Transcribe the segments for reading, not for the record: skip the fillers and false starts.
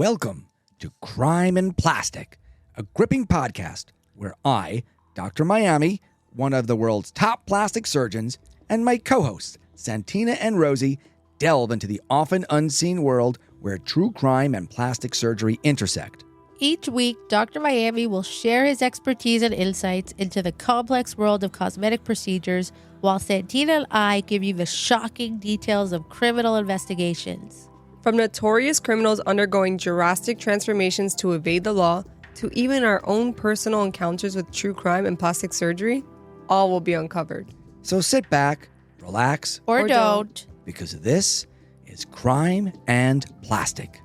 Welcome to Crime and Plastic, a gripping podcast where I, Dr. Miami, one of the world's top plastic surgeons, and my co-hosts, Santina and Rosie, delve into the often unseen world where true crime and plastic surgery intersect. Each week, Dr. Miami will share his expertise and insights into the complex world of cosmetic procedures, while Santina and I give you the shocking details of criminal investigations. From notorious criminals undergoing drastic transformations to evade the law, to even our own personal encounters with true crime and plastic surgery, all will be uncovered. So sit back, relax, Or don't. because this is Crime and Plastic.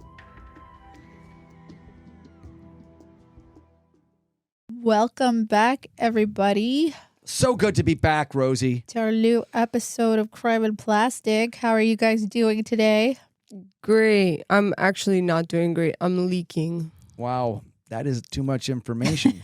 Welcome back, everybody, So good to be back, Rosie. to our new episode of Crime and Plastic. How are you guys doing today? Great. I'm actually not doing great. I'm leaking. Wow, that is too much information.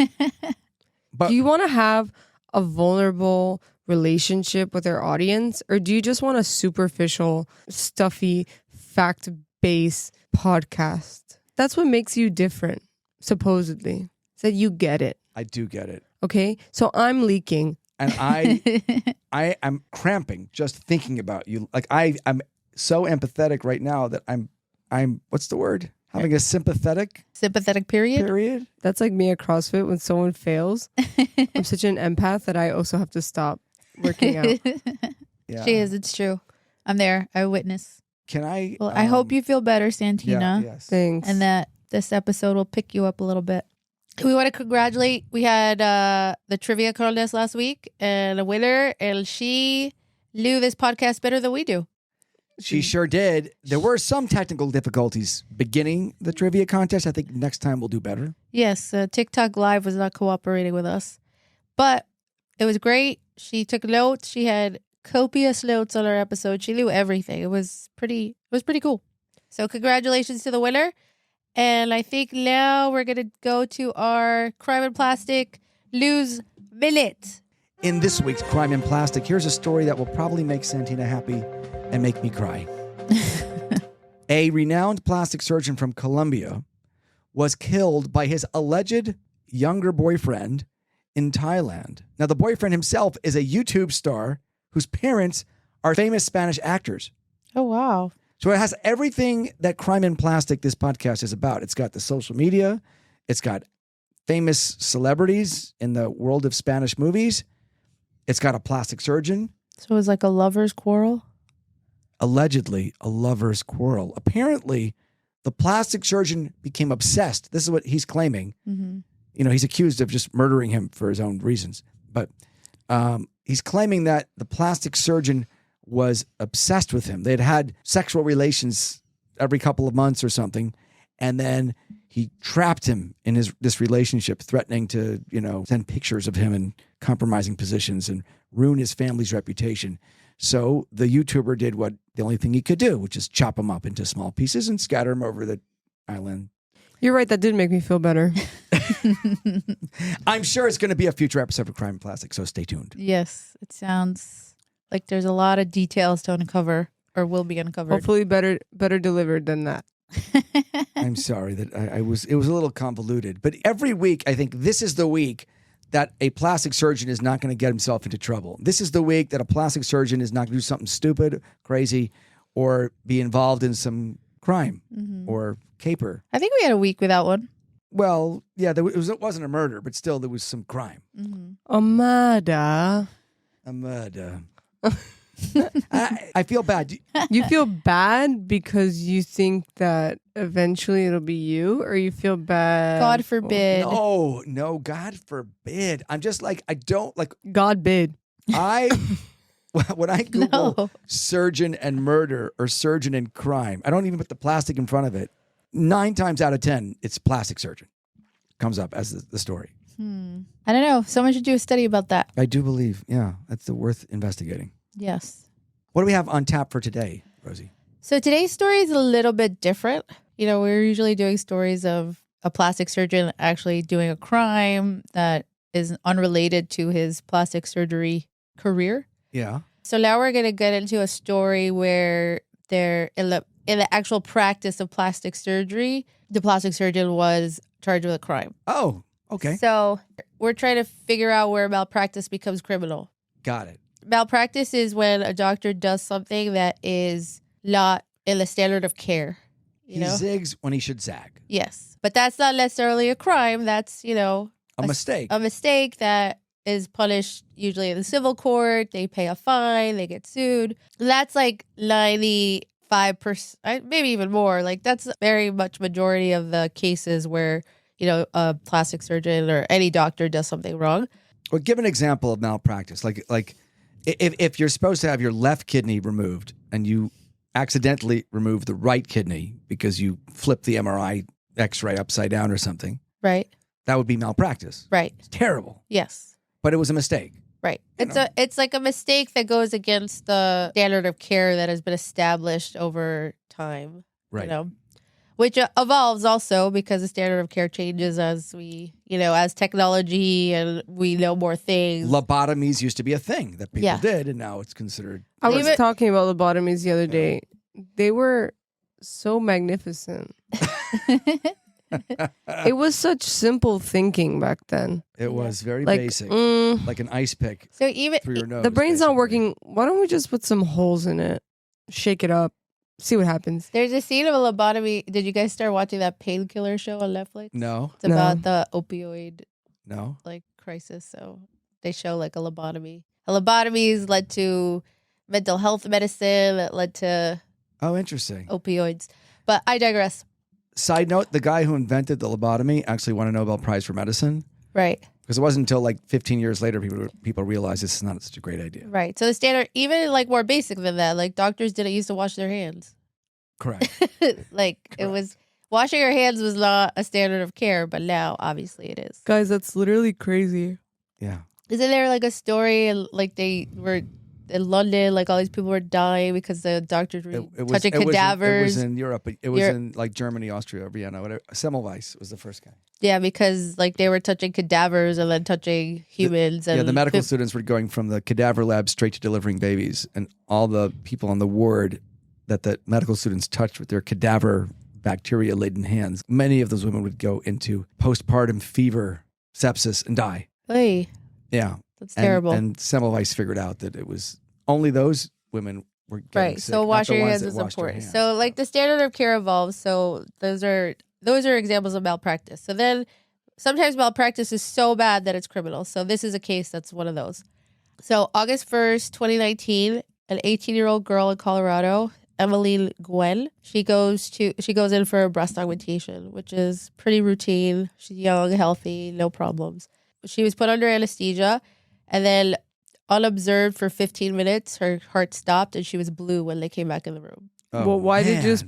But Do you want to have a vulnerable relationship with our audience? Or do you just want a superficial, stuffy, fact-based podcast? That's what makes you different, supposedly. Is that you get it. I do get it. Okay? So I'm leaking. And I am cramping just thinking about you. Like I'm so empathetic right now that I'm what's the word? Having a sympathetic Sympathetic period? period. That's like me at CrossFit when someone fails. I'm such an empath that I also have to stop working out. Yeah. She is, it's true. I'm there. I witness. Can I? Well, I hope you feel better, Santina. Yeah, yes. Thanks. And that this episode will pick you up a little bit. We want to congratulate. We had the trivia contest last week, and a winner, and she knew this podcast better than we do. She sure did. There were some technical difficulties beginning the trivia contest. I think next time we'll do better. Yes, TikTok Live was not cooperating with us, but it was great. She took notes. She had copious notes on our episode. She knew everything. It was pretty cool. So congratulations to the winner. And I think now we're gonna go to our Crime and Plastic News Minute. In this week's Crime and Plastic, here's a story that will probably make Santina happy and make me cry. A renowned plastic surgeon from Colombia was killed by his alleged younger boyfriend in Thailand. Now, the boyfriend himself is a YouTube star whose parents are famous Spanish actors. Oh wow! So it has everything that Crime and Plastic, this podcast, is about. It's got the social media. It's got famous celebrities in the world of Spanish movies. It's got a plastic surgeon. So it was like a lover's quarrel. Allegedly, a lover's quarrel. Apparently, the plastic surgeon became obsessed. This is what he's claiming. Mm-hmm. You know, he's accused of just murdering him for his own reasons. But he's claiming that the plastic surgeon was obsessed with him. They'd had sexual relations every couple of months or something. And then he trapped him in this relationship, threatening to, send pictures of him in compromising positions and ruin his family's reputation. So the YouTuber did what the only thing he could do, which is chop him up into small pieces and scatter him over the island. You're right. That did make me feel better. I'm sure it's going to be a future episode of Crime and Plastic, so stay tuned. Yes, it sounds like there's a lot of details to uncover or will be uncovered. Hopefully better delivered than that. I'm sorry that it was a little convoluted. But every week, I think this is the week that a plastic surgeon is not going to get himself into trouble. This is the week that a plastic surgeon is not going to do something stupid, crazy, or be involved in some crime or caper. I think we had a week without one. Well, yeah, it wasn't a murder, but still there was some crime. A murder. A murder. I feel bad. You feel bad because you think that eventually it'll be you, or you feel bad? God forbid. No, God forbid. I'm just like, I don't like. God bid. When I Google No. surgeon and murder or surgeon and crime, I don't even put the plastic in front of it. 9 times out of 10, it's plastic surgeon. Comes up as the story. I don't know. Someone should do a study about that. I do believe, yeah, that's worth investigating. Yes. What do we have on tap for today, Rosie? So today's story is a little bit different. We're usually doing stories of a plastic surgeon actually doing a crime that is unrelated to his plastic surgery career. Yeah. So now we're going to get into a story where they're in the actual practice of plastic surgery, the plastic surgeon was charged with a crime. Oh, okay. So we're trying to figure out where malpractice becomes criminal. Got it. Malpractice is when a doctor does something that is not in the standard of care. He zigs when he should zag. Yes. But that's not necessarily a crime. That's, A mistake. A mistake that is punished usually in the civil court. They pay a fine. They get sued. That's like 95%, maybe even more. Like that's very much majority of the cases where, a plastic surgeon or any doctor does something wrong. Well, give an example of malpractice. Like if you're supposed to have your left kidney removed and you accidentally remove the right kidney because you flip the MRI X-ray upside down or something. Right. That would be malpractice. Right. It's terrible. Yes. But it was a mistake. Right. It's like a mistake that goes against the standard of care that has been established over time. Right. Which evolves also because the standard of care changes as we, as technology and we know more things. Lobotomies used to be a thing that people did, and now it's considered. I was talking about lobotomies the other day. They were so magnificent. It was such simple thinking back then. It was very basic, like an ice pick. So even through your nose. The brain's basically not working. Why don't we just put some holes in it, shake it up, see what happens? There's a scene of a lobotomy. Did you guys start watching that painkiller show on Netflix? No. It's about the opioid crisis. So they show like a lobotomy. Lobotomies led to mental health medicine. That led to interesting opioids. But I digress. Side note: the guy who invented the lobotomy actually won a Nobel Prize for medicine. Right. Because it wasn't until like 15 years later people realized this is not such a great idea. Right. So the standard, even like more basic than that, like doctors didn't used to wash their hands. Correct. It was washing your hands was not a standard of care, but now obviously it is. Guys, that's literally crazy. Yeah. Isn't there like a story like they were in London, like all these people were dying because the doctors were touching cadavers? It was in Europe, but it was in like Germany, Austria, Vienna, whatever. Semmelweis was the first guy. Yeah, because like they were touching cadavers and then touching humans. The medical students were going from the cadaver lab straight to delivering babies, and all the people on the ward that the medical students touched with their cadaver bacteria-laden hands, many of those women would go into postpartum fever, sepsis, and die. Hey. Yeah. That's terrible. And Semmelweis figured out that it was only those women were getting sick. So washing your hands is important. So like the standard of care evolves. So those are examples of malpractice. So then sometimes malpractice is so bad that it's criminal. So this is a case that's one of those. So August 1st, 2019, an 18-year-old girl in Colorado, Emmeline Gwen, she goes in for a breast augmentation, which is pretty routine. She's young, healthy, no problems. She was put under anesthesia, and then unobserved for 15 minutes, her heart stopped and she was blue when they came back in the room. Oh, well, why man. they just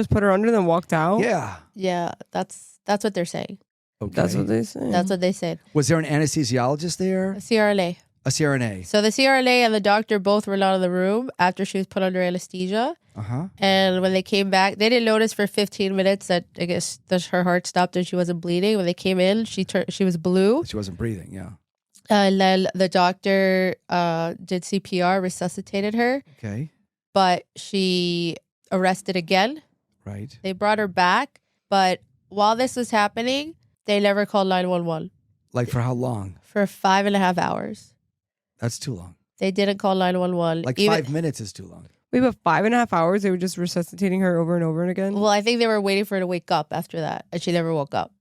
put her under and walked out? Yeah. Yeah, that's what they're saying. Okay. That's what they say. That's what they said. Was there an anesthesiologist there? A CRNA. A CRNA. So the CRNA and the doctor both were not in the room after she was put under anesthesia. Uh-huh. And when they came back, they didn't notice for 15 minutes that I guess that her heart stopped and she wasn't bleeding. When they came in, she was blue. She wasn't breathing, yeah. And then the doctor did CPR, resuscitated her. Okay. But she arrested again. Right. They brought her back. But while this was happening, they never called 911. Like for how long? For 5.5 hours. That's too long. They didn't call 911. Like 5 minutes is too long. Wait, but 5.5 hours? They were just resuscitating her over and over and again? Well, I think they were waiting for her to wake up after that, and she never woke up.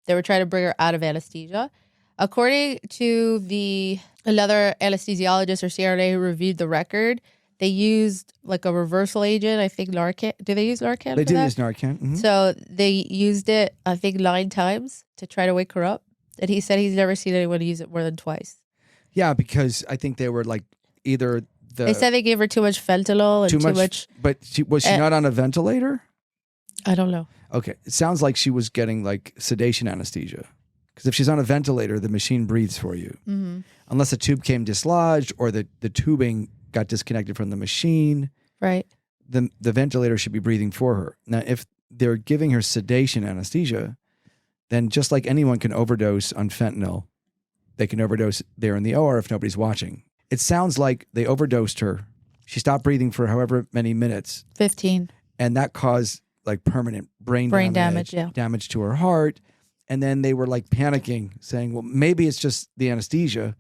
They were trying to bring her out of anesthesia. According to another anesthesiologist or CRNA who reviewed the record, they used like a reversal agent, I think Narcan. Do they use Narcan? They for did that? use Narcan. Mm-hmm. So they used it, I think, 9 times to try to wake her up. And he said he's never seen anyone use it more than twice. Yeah, because I think they were like either They said they gave her too much fentanyl and too much. But was she not on a ventilator? I don't know. Okay. It sounds like she was getting like sedation anesthesia. Because if she's on a ventilator, the machine breathes for you. Mm-hmm. Unless a tube came dislodged or the tubing got disconnected from the machine. Right. The ventilator should be breathing for her. Now, if they're giving her sedation anesthesia, then just like anyone can overdose on fentanyl, they can overdose there in the OR if nobody's watching. It sounds like they overdosed her. She stopped breathing for however many minutes. 15. and that caused like permanent brain damage, yeah. damage to her heart. And then they were like panicking, saying, well, maybe it's just the anesthesia,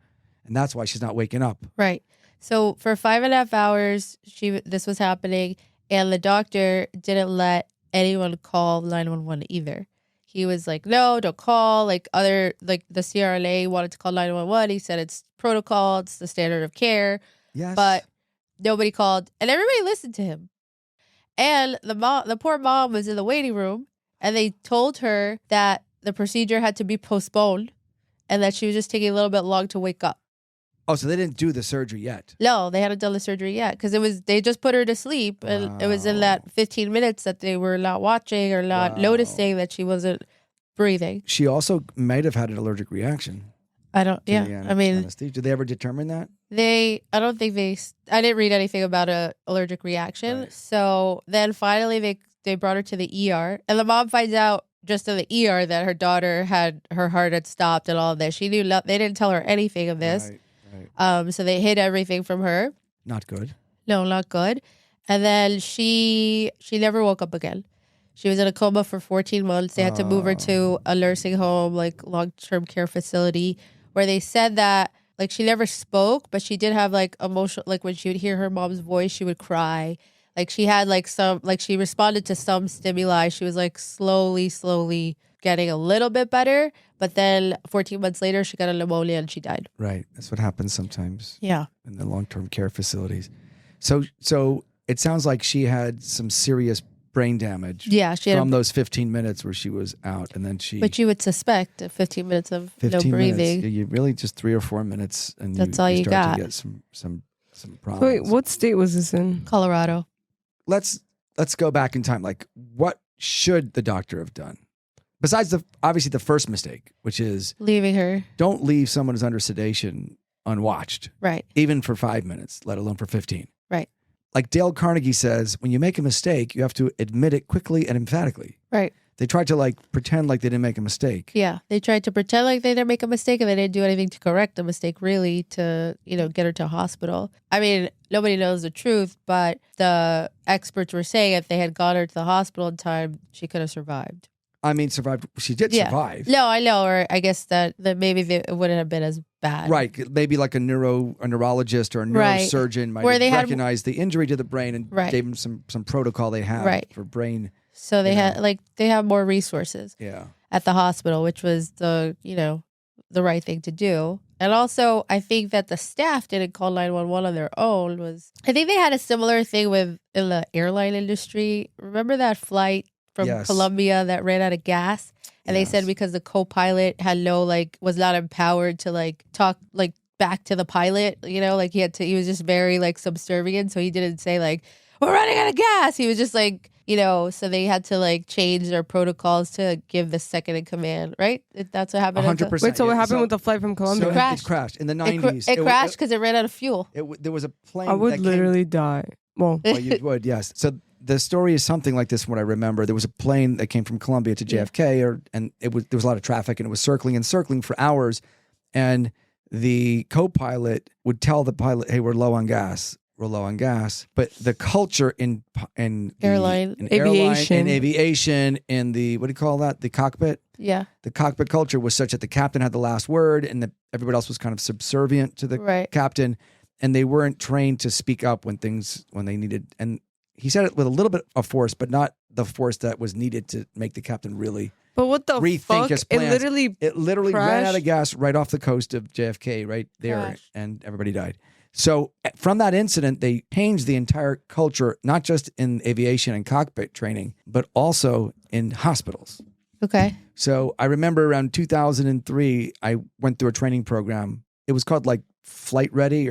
and that's why she's not waking up. Right. So for 5.5 hours, this was happening, and the doctor didn't let anyone call 911 either. He was like, no, don't call. Like the CRLA wanted to call 911. He said it's protocol, it's the standard of care. Yes. But nobody called, and everybody listened to him. And the poor mom was in the waiting room, and they told her that the procedure had to be postponed and that she was just taking a little bit long to wake up. Oh, so they didn't do the surgery yet? No, they hadn't done the surgery yet because they just put her to sleep, and it was in that 15 minutes that they were not watching or not noticing that she wasn't breathing. She also might have had an allergic reaction. I don't. to Yeah, the I mean, anesthesia. Did they ever determine that? I don't think I didn't read anything about a allergic reaction. Right. So then finally they brought her to the ER, and the mom finds out just in the ER that her daughter her heart had stopped and all of this. She knew they didn't tell her anything of this. Right. So they hid everything from her. Not good. No, not good. And then she never woke up again. She was in a coma for 14 months. They had to move her to a nursing home, like long-term care facility, where they said that like she never spoke, but she did have like emotional, like when she would hear her mom's voice, she would cry. Like she had like she responded to some stimuli. She was like slowly getting a little bit better. But then 14 months later, she got a pneumonia and she died. Right. That's what happens sometimes. Yeah. In the long-term care facilities. So it sounds like she had some serious brain damage. Yeah, she had from those 15 minutes where she was out, and then But you would suspect 15 minutes of 15 no breathing. Minutes, you really just 3 or 4 minutes, and that's all you start got. to get some problems. Wait, what state was this in? Colorado. Let's go back in time. Like, what should the doctor have done? Besides obviously the first mistake, which is leaving her. Don't leave someone who's under sedation unwatched. Right. Even for 5 minutes, let alone for 15. Right. Like Dale Carnegie says, when you make a mistake, you have to admit it quickly and emphatically. Right. They tried to like pretend like they didn't make a mistake. Yeah. They tried to pretend like they didn't make a mistake, and they didn't do anything to correct the mistake, really, to, get her to a hospital. I mean, nobody knows the truth, but the experts were saying if they had got her to the hospital in time, she could have survived. I mean, survived. She did survive. No, I know. Or I guess that maybe it wouldn't have been as bad. Right. Maybe like a neurologist or a neurosurgeon might have recognized the injury to the brain and gave them some protocol they have for brain. So they have more resources at the hospital, which was the right thing to do. And also, I think that the staff didn't call 911 on their own. I think they had a similar thing in the airline industry. Remember that flight from Colombia that ran out of gas, and they said because the co-pilot had was not empowered to talk back to the pilot, he was just very subservient, so he didn't say we're running out of gas. He was just so they had to change their protocols to give the second in command, right? That's what happened. 100%. Wait, so what happened with the flight from Colombia? It crashed in the 90s. It crashed because it ran out of fuel. There was a plane. I would literally die. Well, you would, yes. So the story is something like this from what I remember. There was a plane that came from Colombia to JFK, and there was a lot of traffic, and it was circling for hours. And the co-pilot would tell the pilot, "Hey, we're low on gas. We're low on gas." But the culture in aviation, in the what do you call that? The cockpit. Yeah. The cockpit culture was such that the captain had the last word, and everybody else was kind of subservient to the captain, and they weren't trained to speak up when they needed. And he said it with a little bit of force, but not the force that was needed to make the captain really. But what the rethink fuck? his plans. It literally crashed? ran out of gas right off the coast of JFK, right there, Crashed. and everybody died. So from that incident, they changed the entire culture, not just in aviation and cockpit training, but also in hospitals. Okay. So I remember around 2003, I went through a training program. It was called Flight Ready,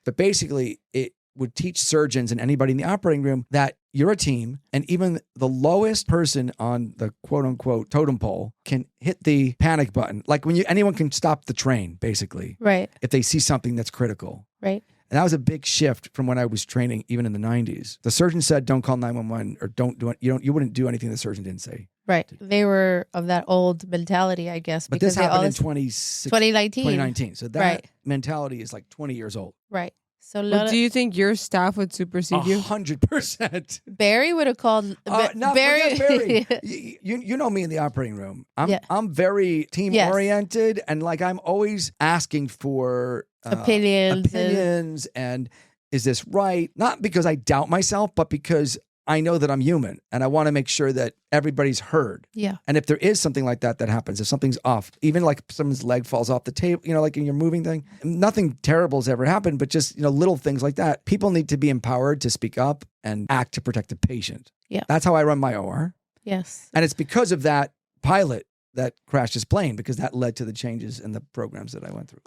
but basically it would teach surgeons and anybody in the operating room that you're a team, and even the lowest person on the quote unquote totem pole can hit the panic button. Like anyone can stop the train, basically. Right. If they see something that's critical. Right. And that was a big shift from when I was training, even in the 90s. The surgeon said, don't call 911 or don't do it. You wouldn't do anything the surgeon didn't say. Right. They were of that old mentality, I guess. But this happened in 2019. 2019. So that mentality is 20 years old. Right. So But do you think your staff would supersede you? 100%. Oh, Barry would have called 100%. Barry would have called No, forget Barry. You know me in the operating room. I'm very team oriented, and like I'm always asking for opinions and is this right? Not because I doubt myself, but because I know that I'm human and I want to make sure that everybody's heard. Yeah. And if there is something like that happens, if something's off, even like someone's leg falls off the table, like in your moving thing, nothing terrible has ever happened, but just, little things like that. People need to be empowered to speak up and act to protect the patient. Yeah. That's how I run my OR. Yes. And it's because of that pilot that crashed his plane, because that led to the changes in the programs that I went through.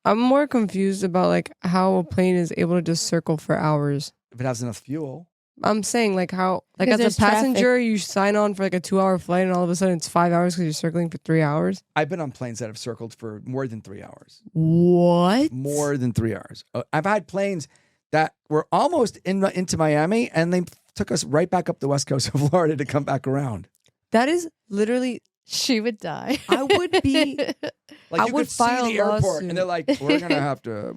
I'm more confused about like how a plane is able to just circle for hours. If it has enough fuel. I'm saying like how, like Because as a there's passenger, traffic. you sign on for like a 2-hour flight and all of a sudden it's 5 hours because you're circling for 3 hours. I've been on planes that have circled for more than 3 hours. What? More than 3 hours. I've had planes that were almost into Miami and they took us right back up the west coast of Florida to come back around. That is literally, She would die. I would be. Like I you would could see file the a airport lawsuit. and they're like, we're gonna have to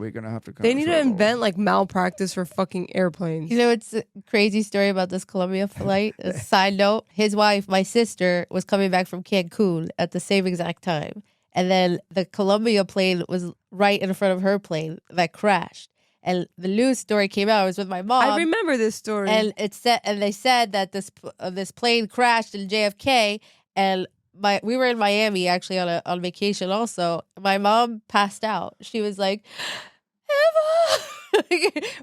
They need to circle." invent like malpractice for fucking airplanes. You know, it's a crazy story about this Colombia flight. A side note, his wife, my sister, was coming back from Cancun at the same exact time. And then the Colombia plane was right in front of her plane that crashed. And the news story came out. I was with my mom. I remember this story. And they said that this plane crashed in JFK, and we were in Miami actually on vacation also. My mom passed out. She was like, Emma.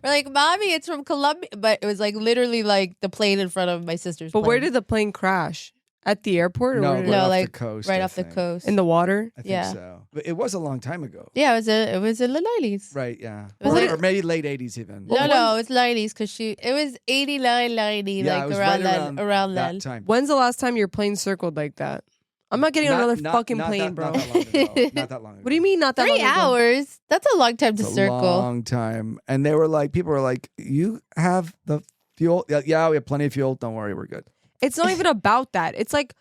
We're like, Mommy, it's from Colombia. But it was like literally like the plane in front of my sister's But plane. where did the plane crash? At the airport? Or No, where did right No, off like, the coast. right I off the think. coast. in the water? I think Yeah. so. But it was a long time ago. Yeah, it was in the 90s. Right, yeah. It was Or, like- or maybe late 80s even. No, it's 90s because it was 89, 90, Yeah, it like was around right around that then. time. When's the last time your plane circled like that? I'm not getting on another fucking plane, bro. Not that long ago. Not that long ago. What do you mean not that 3 long ago? hours? That's a long time to It's a circle. long time. And they were like, people were like, you have the fuel? Yeah, we have plenty of fuel. Don't worry, we're good. It's not even about that. It's like,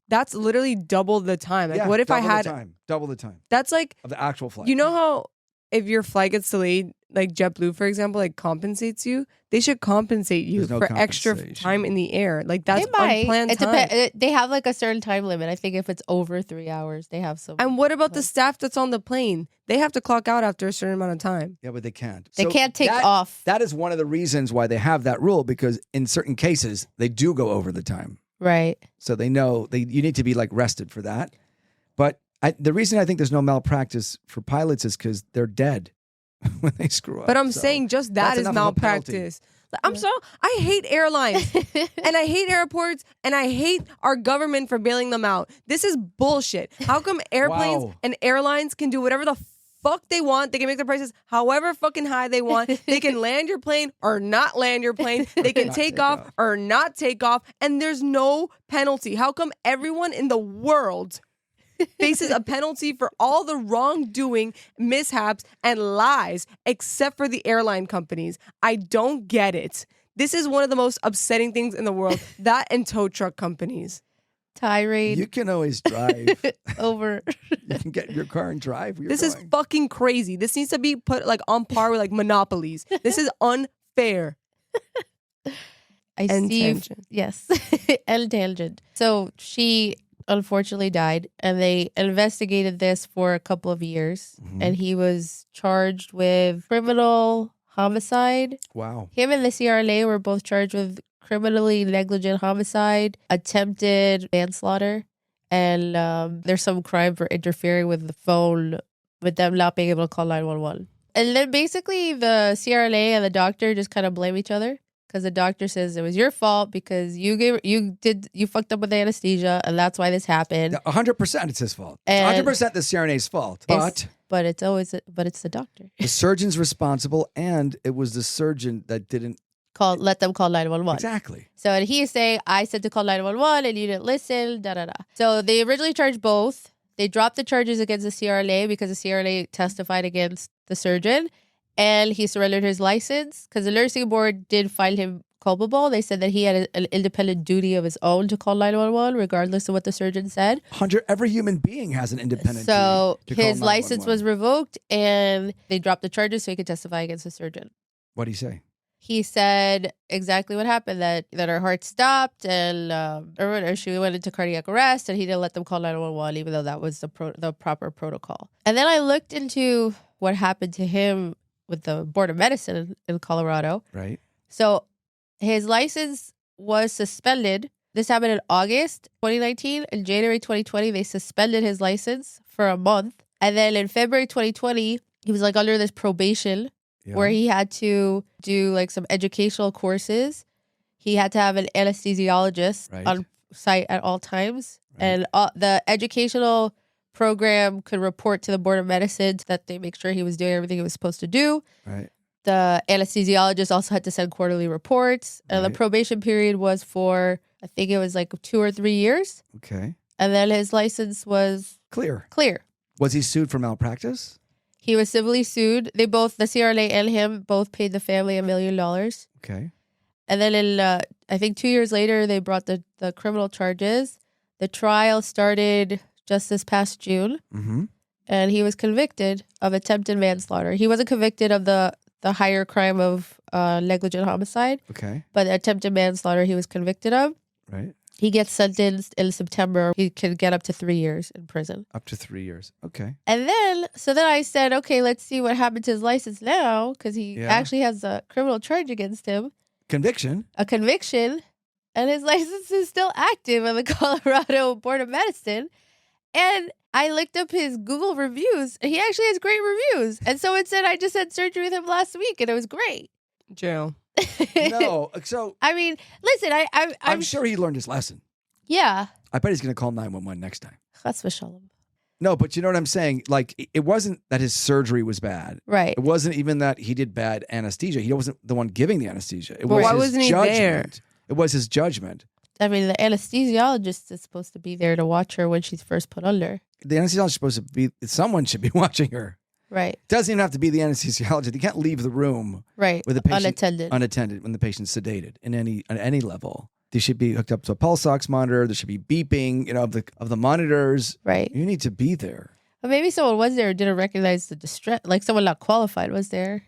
that's literally double the time. Like, Yeah, what if I had, double the time that's like, of the actual flight. you know how if your flight gets delayed, like JetBlue, for example, like compensates you, they should compensate you There's no for extra compensation. time in the air. Like that's They might. unplanned It time. They have like a certain time limit. I think if it's over 3 hours, they have some. And what about the staff that's on the plane? They have to clock out after a certain amount of time. Yeah, but they can't. They So can't take that- off. That is one of the reasons why they have that rule, because in certain cases, they do go over the time. Right. So they know you need to be like rested for that. But the reason I think there's no malpractice for pilots is because they're dead when they screw up. But I'm So saying just that that's is enough of a penalty. malpractice. Like, I hate airlines and I hate airports and I hate our government for bailing them out. This is bullshit. How come airplanes Wow. and airlines can do whatever the fuck they want? They can make the prices however fucking high they want. They can land your plane or not land your plane. They can Not take take off off. or not take off. And there's no penalty. How come everyone in the world faces a penalty for all the wrongdoing, mishaps, and lies except for the airline companies? I don't get it. This is one of the most upsetting things in the world. That and tow truck companies. Tirade You can always drive. over. You can get in your car and drive. Where you're This is going. fucking crazy. This needs to be put like on par with like monopolies. This is unfair. I And see. tangent. Yes. And tangent. So she unfortunately died, and they investigated this for a couple of years, and he was charged with criminal homicide. Wow. Him and the CRLA were both charged with criminally negligent homicide, attempted manslaughter, and there's some crime for interfering with the phone, with them not being able to call 911. And then basically the CRLA and the doctor just kind of blame each other, because the doctor says it was your fault because you fucked up with the anesthesia, and that's why this happened. 100% it's his fault. And- 100% the CRNA's fault. It's- But it's the doctor. the surgeon's responsible, and it was the surgeon that didn't. Let them call 911. Exactly. So and he is saying, I said to call 911 and you didn't listen, da-da-da. So they originally charged both. They dropped the charges against the CRLA because the CRLA testified against the surgeon, and he surrendered his license because the nursing board did find him culpable. They said that he had an independent duty of his own to call 911, regardless of what the surgeon said. Hunter, every human being has an independent So duty to call his license 911. was revoked, and they dropped the charges so he could testify against the surgeon. What did he say? He said exactly what happened, that her heart stopped and or she went into cardiac arrest, and he didn't let them call 911, even though that was the proper protocol. And then I looked into what happened to him with the Board of Medicine in Colorado. Right. So his license was suspended. This happened in August 2019. In January 2020, they suspended his license for a month. And then in February 2020, he was like under this probation where he had to do like some educational courses. He had to have an anesthesiologist on site at all times. Right. And the educational program could report to the Board of Medicine that they make sure he was doing everything he was supposed to do. Right. The anesthesiologist also had to send quarterly reports. And the probation period was for, I think it was like 2 or 3 years. Okay. And then his license was clear. Was he sued for malpractice? He was civilly sued. They both, the CRNA and him, both paid the family $1 million. Okay. And then in, I think 2 years later, they brought the criminal charges. The trial started just this past June. Mm-hmm. And he was convicted of attempted manslaughter. He wasn't convicted of the higher crime of negligent homicide. Okay. But attempted manslaughter he was convicted of. Right. He gets sentenced in September. He can get up to 3 years in prison. Up to 3 years. Okay. And then I said, okay, let's see what happened to his license now, because he actually has a criminal charge against him. A conviction. And his license is still active on the Colorado Board of Medicine. And I looked up his Google reviews, and he actually has great reviews. And someone said I just had surgery with him last week, and it was great. Jail. No, so I mean, listen, I'm sure he learned his lesson. Yeah. I bet he's going to call 911 next time. Chas v'shalom. No, but you know what I'm saying? Like, it wasn't that his surgery was bad. Right. It wasn't even that he did bad anesthesia. He wasn't the one giving the anesthesia. It but was why his wasn't he judgment. there? It was his judgment. I mean, the anesthesiologist is supposed to be there to watch her when she's first put under. The anesthesiologist is supposed to be, someone should be watching her. Right. It doesn't even have to be the anesthesiologist. You can't leave the room with the patient unattended when the patient's sedated at any level. They should be hooked up to a pulse ox monitor. There should be beeping, of the monitors. Right. You need to be there. But maybe someone was there who didn't recognize the distress. Like someone not qualified was there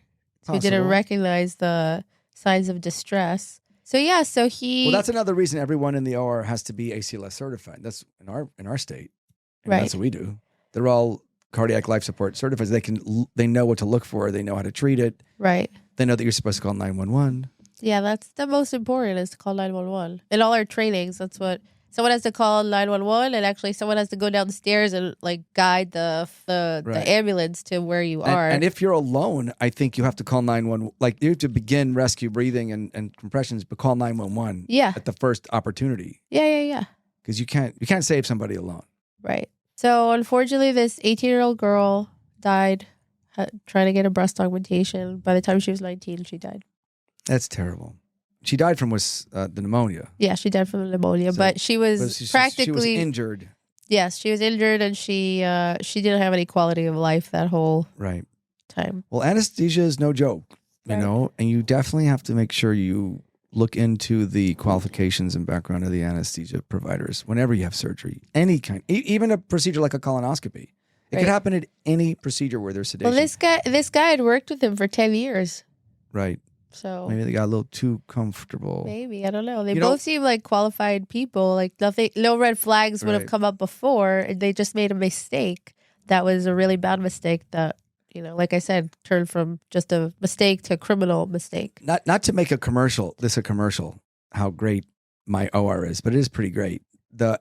who didn't recognize the signs of distress. So yeah, Well, that's another reason everyone in the OR has to be ACLS certified. That's in our state. And right. That's what we do. They're all cardiac life support certified. They know what to look for. They know how to treat it. Right. They know that you're supposed to call 911. Yeah, that's the most important, is to call 911. In all our trainings, that's what someone has to call 911, and actually someone has to go downstairs and like guide the ambulance to where you are. And if you're alone, I think you have to call 911. Like, you have to begin rescue breathing and compressions, but call 911 at the first opportunity. Yeah. Because you can't save somebody alone. Right. So unfortunately, this 18-year-old girl died trying to get a breast augmentation. By the time she was 19, she died. That's terrible. She died from the pneumonia. Yeah, she died from the pneumonia, but she was practically... She was injured. Yes, she was injured, and she didn't have any quality of life that whole time. Well, anesthesia is no joke, you know, and you definitely have to make sure you look into the qualifications and background of the anesthesia providers whenever you have surgery, any kind, even a procedure like a colonoscopy. It could happen at any procedure where there's sedation. Well, this guy had worked with him for 10 years. Right. So maybe they got a little too comfortable. Maybe, I don't know. They both seem like qualified people. Like no red flags would have come up before, and they just made a mistake. That was a really bad mistake that, like I said, turned from just a mistake to a criminal mistake. Not to make a commercial, how great my OR is, but it is pretty great. The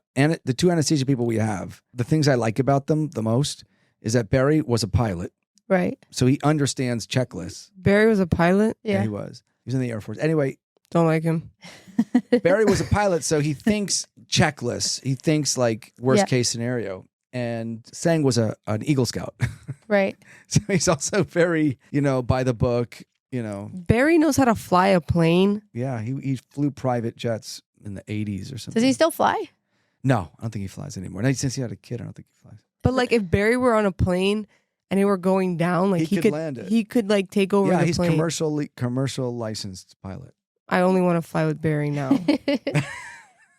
two anesthesia people we have, the things I like about them the most is that Barry was a pilot. Right. So he understands checklists. Barry was a pilot? Yeah, he was. He was in the Air Force. Anyway. Don't like him. Barry was a pilot, so he thinks checklists. He thinks like worst case scenario. And Sang was an Eagle Scout. Right. So he's also very, by the book, Barry knows how to fly a plane. Yeah, he flew private jets in the 80s or something. Does he still fly? No, I don't think he flies anymore. No, since he had a kid, I don't think he flies. But like if Barry were on a plane and they were going down, like he could land it. He could like take over the plane. Yeah, he's commercial licensed pilot. I only want to fly with Barry now.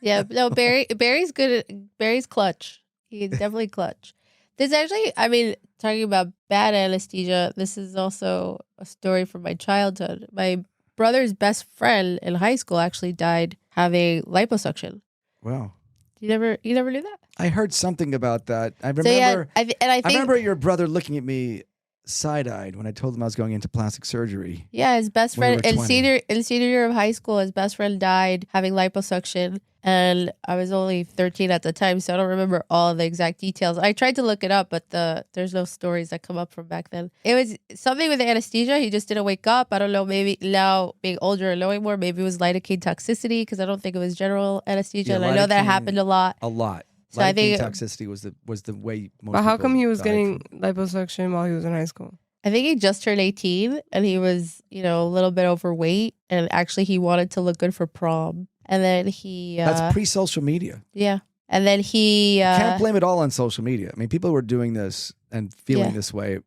Yeah, no, Barry's good. Barry's clutch. He's definitely clutch. There's actually, I mean, talking about bad anesthesia, this is also a story from my childhood. My brother's best friend in high school actually died having liposuction. Wow. You never knew that? I heard something about that. I remember. So yeah, I think remember your brother looking at me side-eyed when I told him I was going into plastic surgery. yeah, his best When we friend were in 20. senior year of high school, his best friend died having liposuction, and I was only 13 at the time, so I don't remember all the exact details. I tried to look it up, but there's no stories that come up from back then. It was something with the anesthesia. He just didn't wake up. I don't know. Maybe now being older and knowing more, maybe it was lidocaine toxicity because I don't think it was general anesthesia. Yeah, and I know that lidocaine- happened a lot. A lot. So I think toxicity was the way most. But how people come he was died getting from- liposuction while he was in high school? I think he just turned 18 and he was, a little bit overweight, and actually he wanted to look good for prom. And then he That's pre-social media. yeah. And then he Can't blame it all on social media. I mean, people were doing this and feeling Yeah. this way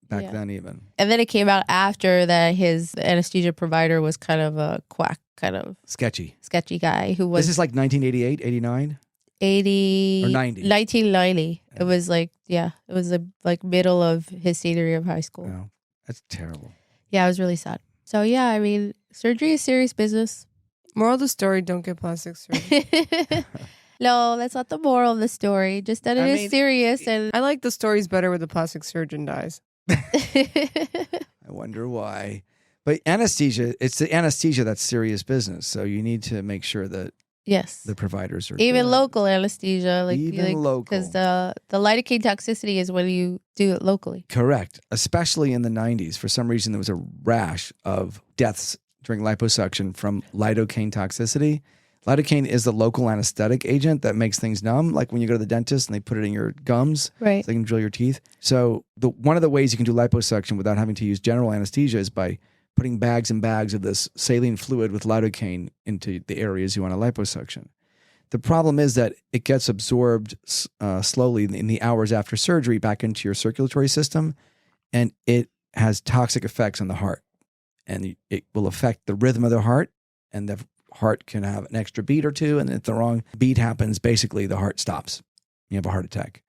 back Yeah. then, even and then it came out after that his anesthesia provider was kind of a quack, kind of sketchy. sketchy guy who was This is like 1988, 89, 80 or 90. 1990. Yeah. It was like it was like middle of his senior year of high school. No, that's terrible. Yeah, it was really sad. So yeah, I mean, surgery is serious business. Moral of the story, don't get plastic surgery. No, that's not the moral of the story. Just that it I is mean, serious and I like the stories better where the plastic surgeon dies. I wonder why. But anesthesia, it's the anesthesia that's serious business. So you need to make sure that yes. the providers are Even good. local anesthesia, Even local. because the lidocaine toxicity is when you do it locally. Correct. Especially in the 90s. For some reason, there was a rash of deaths during liposuction from lidocaine toxicity. Lidocaine is the local anesthetic agent that makes things numb, like when you go to the dentist and they put it in your gums Right. so they can drill your teeth. So one of the ways you can do liposuction without having to use general anesthesia is by putting bags and bags of this saline fluid with lidocaine into the areas you want to liposuction. The problem is that it gets absorbed slowly in the hours after surgery back into your circulatory system, and it has toxic effects on the heart. And it will affect the rhythm of the heart, and the heart can have an extra beat or two, and if the wrong beat happens, basically the heart stops. You have a heart attack.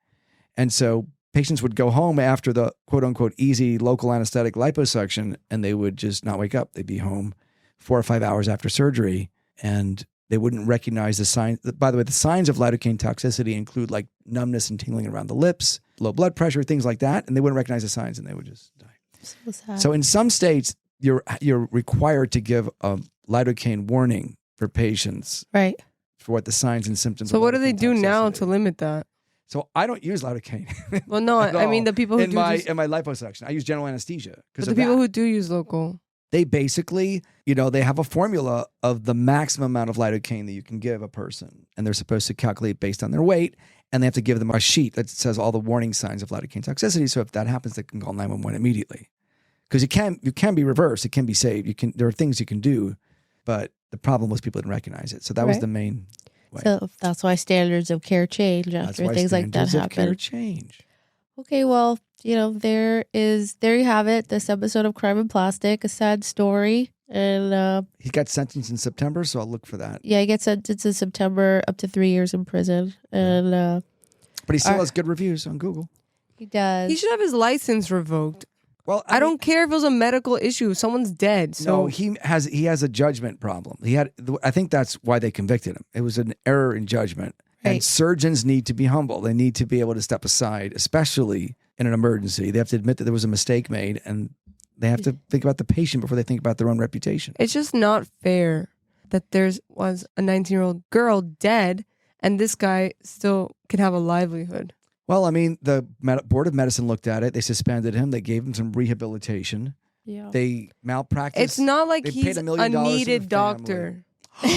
And so patients would go home after the quote-unquote easy local anesthetic liposuction, and they would just not wake up. They'd be home 4 or 5 hours after surgery, and they wouldn't recognize the signs. By the way, the signs of lidocaine toxicity include like numbness and tingling around the lips, low blood pressure, things like that, and they wouldn't recognize the signs, and they would just die. So sad. So in some states, you're required to give a lidocaine warning for patients right. for what the signs and symptoms. So of what do they lidocaine do now toxicity. to limit that? So I don't use lidocaine. Well, no, at I mean all the people who in do my just, in my liposuction. I use general anesthesia but because the people who do use local. they basically, they have a formula of the maximum amount of lidocaine that you can give a person, and they're supposed to calculate based on their weight, and they have to give them a sheet that says all the warning signs of lidocaine toxicity. So if that happens, they can call 911 immediately. Because you can be reversed, it can be saved. There are things you can do, but the problem was people didn't recognize it. So that was Right. the main way. So that's why standards of care change That's after why things like that standards of care happen. change. Okay, well, there you have it. This episode of Crime and Plastic, a sad story. And He got sentenced in September, so I'll look for that. yeah, he gets sentenced in September up to 3 years in prison. And But he still has good reviews on Google. he does. He should have his license revoked. Well, I don't care if it was a medical issue. Someone's dead. So No, he has a judgment problem. I think that's why they convicted him. It was an error in judgment. And Right. surgeons need to be humble. They need to be able to step aside, especially in an emergency. They have to admit that there was a mistake made, and they have to think about the patient before they think about their own reputation. it's just not fair that was a 19-year-old girl dead and this guy still can have a livelihood. Well, I mean, the Board of Medicine looked at it. They suspended him. They gave him some rehabilitation. yeah. They malpracticed. It's not like they he's paid $1 a million to the needed family. doctor. Do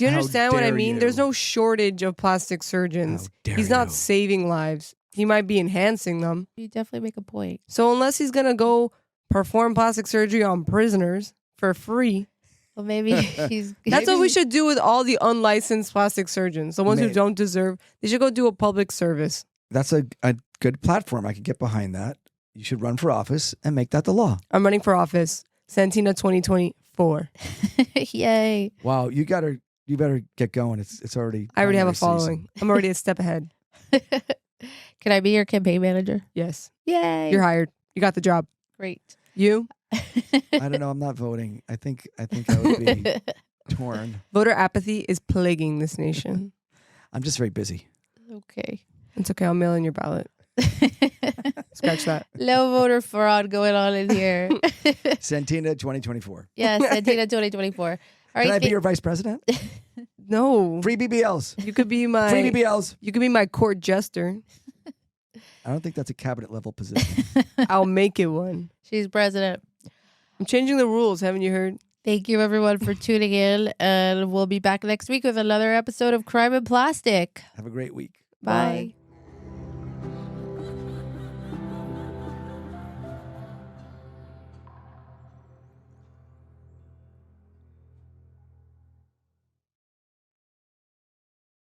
you How understand what I dare mean? you. There's no shortage of plastic surgeons. How dare He's not you. saving lives. He might be enhancing them. You definitely make a point. So unless he's going to go perform plastic surgery on prisoners for free, Well, maybe he's. that's what Maybe- we should do with all the unlicensed plastic surgeons. The ones who Maybe. don't deserve, they should go do a public service. That's a good platform. I could get behind that. You should run for office and make that the law. I'm running for office. Santina 2020 4. Yay. Wow, you better get going. It's already. I already have a primary following. season. I'm already a step ahead. Can I be your campaign manager? Yes. Yay. You're hired. You got the job. Great. You? I don't know. I'm not voting. I think I would be torn. Voter apathy is plaguing this nation. I'm just very busy. Okay. It's okay. I'll mail in your ballot. Scratch that. Low voter fraud going on in here. Santina 2024. Yes, Santina 2024. All right. Can I be your vice president? No. Free BBLs. You could be my Free BBLs. You could be my court jester. I don't think that's a cabinet level position. I'll make it one. She's president. I'm changing the rules. Haven't you heard? Thank you, everyone, for tuning in. And we'll be back next week with another episode of Crime and Plastic. Have a great week. Bye. Bye.